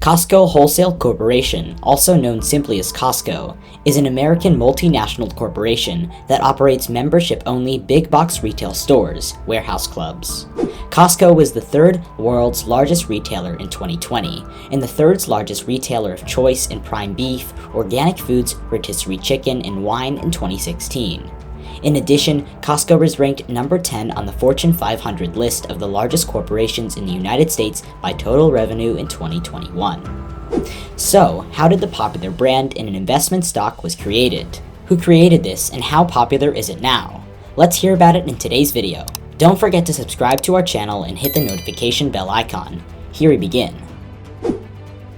CostCo Wholesale Corporation, also known simply as CostCo, is an American multinational corporation that operates membership-only big-box retail stores, warehouse clubs. CostCo was the third world's largest retailer in 2020, and the third largest retailer of choice in prime beef, organic foods, rotisserie chicken, and wine in 2016. In addition, CostCo was ranked number 10 on the Fortune 500 list of the largest corporations in the United States by total revenue in 2021. So, how did the popular brand in an investment stock was created? Who created this, and how popular is it now? Let's hear about it in today's video. Don't forget to subscribe to our channel and hit the notification bell icon. Here we begin.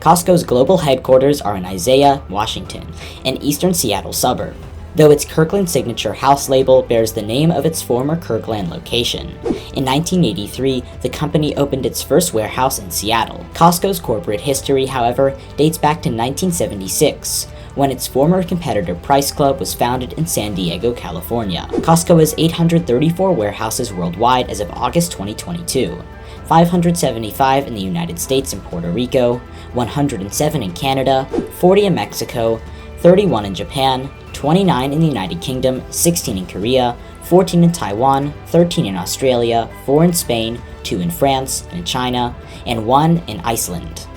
CostCo's global headquarters are in Isaiah, Washington, an eastern Seattle suburb, though its Kirkland signature house label bears the name of its former Kirkland location. In 1983, the company opened its first warehouse in Seattle. CostCo's corporate history, however, dates back to 1976, when its former competitor Price Club was founded in San Diego, California. CostCo has 834 warehouses worldwide as of August 2022. 575 in the United States and Puerto Rico, 107 in Canada, 40 in Mexico, 31 in Japan, 29 in the United Kingdom, 16 in Korea, 14 in Taiwan, 13 in Australia, 4 in Spain, 2 in France and China, and 1 in Iceland.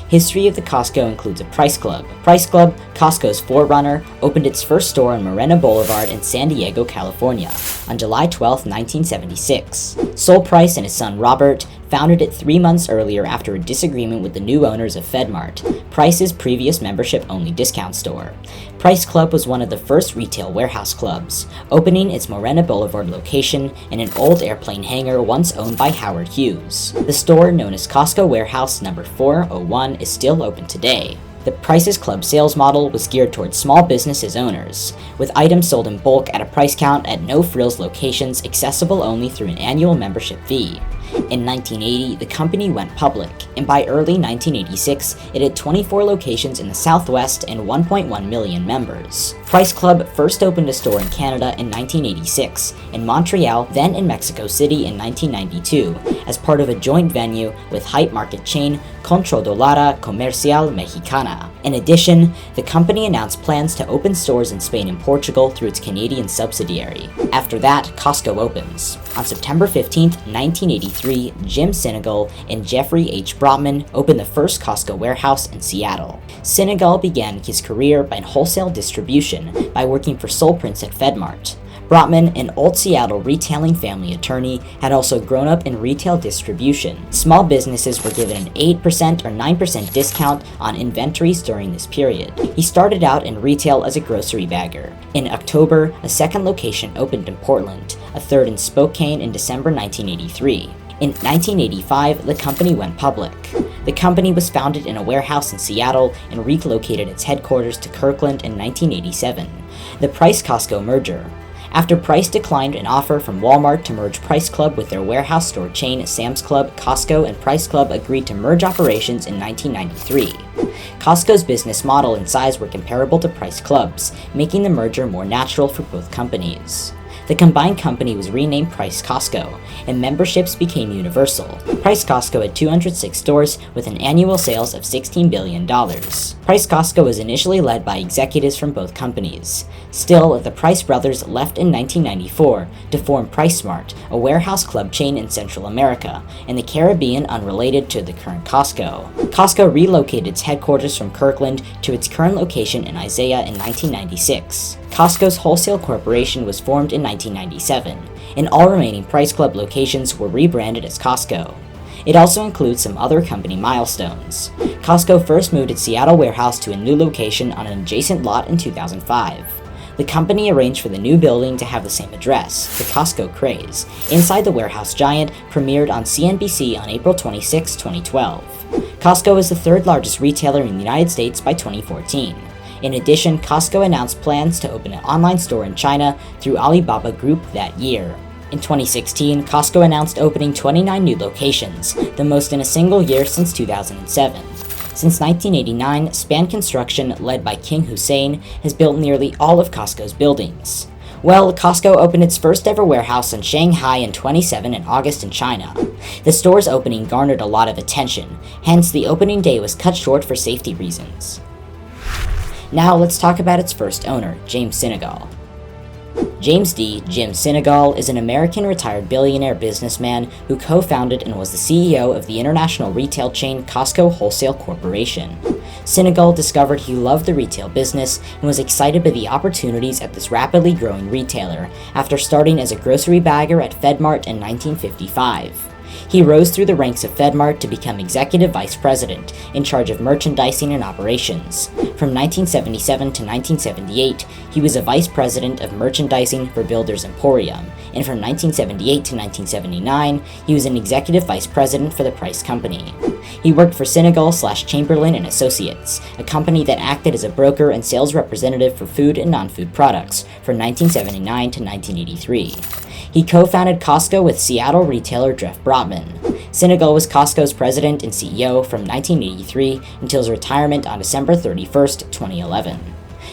History of the CostCo includes a Price Club. Price Club, CostCo's forerunner, opened its first store on Moreno Boulevard in San Diego, California, on July 12, 1976. Sol Price and his son Robert founded it 3 months earlier after a disagreement with the new owners of FedMart, Price's previous membership-only discount store. Price Club was one of the first retail warehouse clubs, opening its Moreno Boulevard location in an old airplane hangar once owned by Howard Hughes. The store, known as CostCo Warehouse Number 401, is still open today. The Price's Club sales model was geared towards small businesses owners, with items sold in bulk at a price count at no-frills locations accessible only through an annual membership fee. In 1980, the company went public, and by early 1986, it had 24 locations in the Southwest and 1.1 million members. Price Club first opened a store in Canada in 1986, in Montreal, then in Mexico City in 1992, as part of a joint venue with hype market chain Controladora Comercial Mexicana. In addition, the company announced plans to open stores in Spain and Portugal through its Canadian subsidiary. After that, CostCo opens. On September 15, 1983, Jim Sinegal and Jeffrey H. Brotman opened the first CostCo warehouse in Seattle. Sinegal began his career in wholesale distribution by working for Sol Prince at FedMart. Brotman, an old Seattle retailing family attorney, had also grown up in retail distribution. Small businesses were given an 8% or 9% discount on inventories during this period. He started out in retail as a grocery bagger. In October, a second location opened in Portland, a third in Spokane in December 1983. In 1985, the company went public. The company was founded in a warehouse in Seattle and relocated its headquarters to Kirkland in 1987. The Price-CostCo merger. After Price declined an offer from Walmart to merge Price Club with their warehouse store chain Sam's Club, CostCo and Price Club agreed to merge operations in 1993. CostCo's business model and size were comparable to Price Club's, making the merger more natural for both companies. The combined company was renamed Price CostCo, and memberships became universal. Price CostCo had 206 stores with an annual sales of $16 billion. Price CostCo was initially led by executives from both companies. Still, the Price brothers left in 1994 to form PriceSmart, a warehouse club chain in Central America and the Caribbean unrelated to the current CostCo. CostCo relocated its headquarters from Kirkland to its current location in Isaiah in 1996. CostCo's Wholesale Corporation was formed in 1997, and all remaining Price Club locations were rebranded as CostCo. It also includes some other company milestones. CostCo first moved its Seattle warehouse to a new location on an adjacent lot in 2005. The company arranged for the new building to have the same address, the CostCo Craze. Inside the warehouse giant premiered on CNBC on April 26, 2012. CostCo is the third largest retailer in the United States by 2014. In addition, CostCo announced plans to open an online store in China through Alibaba Group that year. In 2016, CostCo announced opening 29 new locations, the most in a single year since 2007. Since 1989, Span Construction, led by King Hussein, has built nearly all of CostCo's buildings. Well, Costco opened its first ever warehouse in Shanghai in 27 in August in China. The store's opening garnered a lot of attention, hence the opening day was cut short for safety reasons. Now let's talk about its first owner, James Sinegal. James D. Jim Sinegal is an American retired billionaire businessman who co-founded and was the CEO of the international retail chain CostCo Wholesale Corporation. Sinegal discovered he loved the retail business and was excited by the opportunities at this rapidly growing retailer after starting as a grocery bagger at FedMart in 1955. He rose through the ranks of FedMart to become Executive Vice President, in charge of merchandising and operations. From 1977 to 1978, he was a Vice President of Merchandising for Builders Emporium, and from 1978 to 1979, he was an Executive Vice President for the Price Company. He worked for Sinegal/Chamberlain and Associates, a company that acted as a broker and sales representative for food and non-food products, from 1979 to 1983. He co-founded Costco with Seattle retailer Jeff Brotman. Sinegal was Costco's president and CEO from 1983 until his retirement on December 31st, 2011.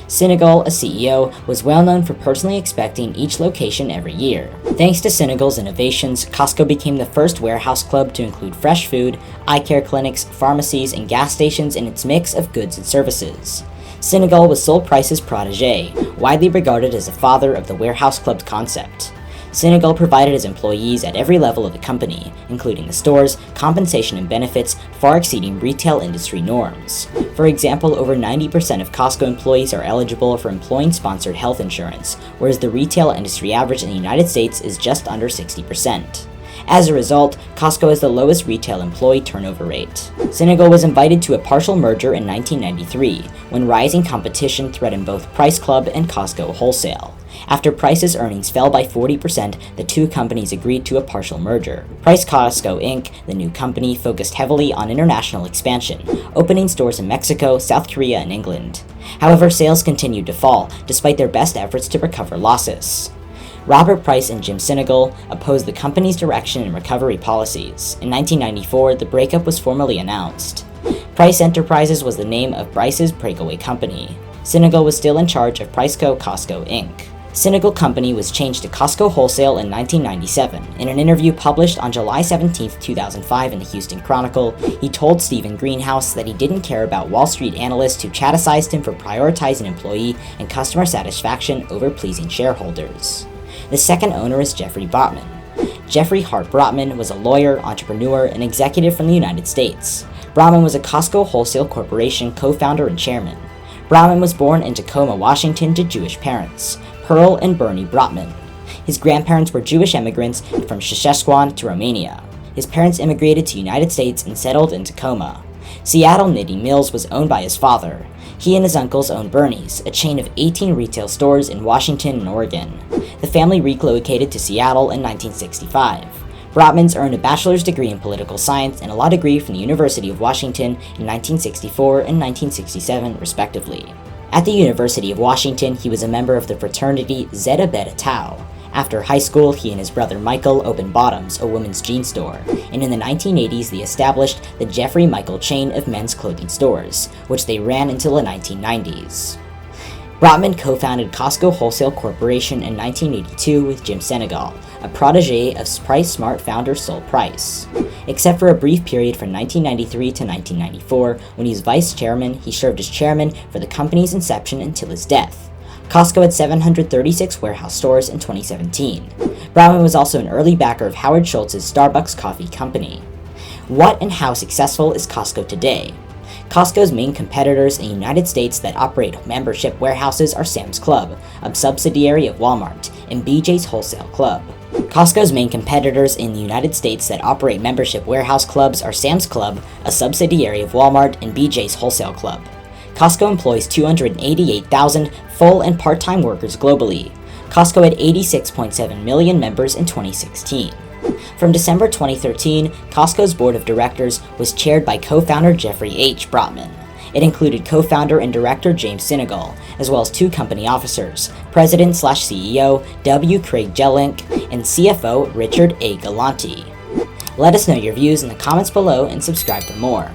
Sinegal, a CEO, was well known for personally inspecting each location every year. Thanks to Sinegal's innovations, Costco became the first warehouse club to include fresh food, eye care clinics, pharmacies, and gas stations in its mix of goods and services. Sinegal was Sol Price's protege, widely regarded as the father of the warehouse club concept. Sinegal provided his employees at every level of the company, including the stores, compensation and benefits far exceeding retail industry norms. For example, over 90% of Costco employees are eligible for employee-sponsored health insurance, whereas the retail industry average in the United States is just under 60%. As a result, Costco has the lowest retail employee turnover rate. Sinegal was invited to a partial merger in 1993, when rising competition threatened both Price Club and Costco Wholesale. After Price's earnings fell by 40%, the two companies agreed to a partial merger. Price Costco Inc., the new company, focused heavily on international expansion, opening stores in Mexico, South Korea, and England. However, sales continued to fall, despite their best efforts to recover losses. Robert Price and Jim Sinegal opposed the company's direction and recovery policies. In 1994, the breakup was formally announced. Price Enterprises was the name of Price's breakaway company. Sinegal was still in charge of Priceco Costco Inc. Sinegal Company was changed to Costco Wholesale in 1997. In an interview published on July 17, 2005 in the Houston Chronicle, he told Stephen Greenhouse that he didn't care about Wall Street analysts who chastised him for prioritizing employee and customer satisfaction over pleasing shareholders. The second owner is Jeffrey Brotman. Jeffrey Hart Brotman was a lawyer, entrepreneur, and executive from the United States. Brotman was a Costco Wholesale Corporation co-founder and chairman. Brotman was born in Tacoma, Washington to Jewish parents, Pearl and Bernie Brotman. His grandparents were Jewish immigrants from Saskatchewan to Romania. His parents immigrated to the United States and settled in Tacoma. Seattle Knitting Mills was owned by his father. He and his uncles owned Bernie's, a chain of 18 retail stores in Washington and Oregon. The family relocated to Seattle in 1965. Brotmans earned a bachelor's degree in political science and a law degree from the University of Washington in 1964 and 1967, respectively. At the University of Washington, he was a member of the fraternity Zeta Beta Tau. After high school, he and his brother Michael opened Bottoms, a women's jean store, and in the 1980s they established the Jeffrey Michael chain of men's clothing stores, which they ran until the 1990s. Brotman co-founded Costco Wholesale Corporation in 1982 with Jim Sinegal, a protege of Price Smart founder Sol Price. Except for a brief period from 1993 to 1994, when he was vice chairman, he served as chairman for the company's inception until his death. Costco had 736 warehouse stores in 2017. Brotman was also an early backer of Howard Schultz's Starbucks Coffee Company. What and how successful is Costco today? Costco's main competitors in the United States that operate membership warehouses are Sam's Club, a subsidiary of Walmart, and BJ's Wholesale Club. Costco's main competitors in the United States that operate membership warehouse clubs are Sam's Club, a subsidiary of Walmart, and BJ's Wholesale Club. Costco employs 288,000 full and part-time workers globally. Costco had 86.7 million members in 2016. From December 2013, Costco's board of directors was chaired by co-founder Jeffrey H. Brotman. It included co-founder and director James Sinegal, as well as two company officers, President/CEO W. Craig Jelinek and CFO Richard A. Galanti. Let us know your views in the comments below and subscribe for more.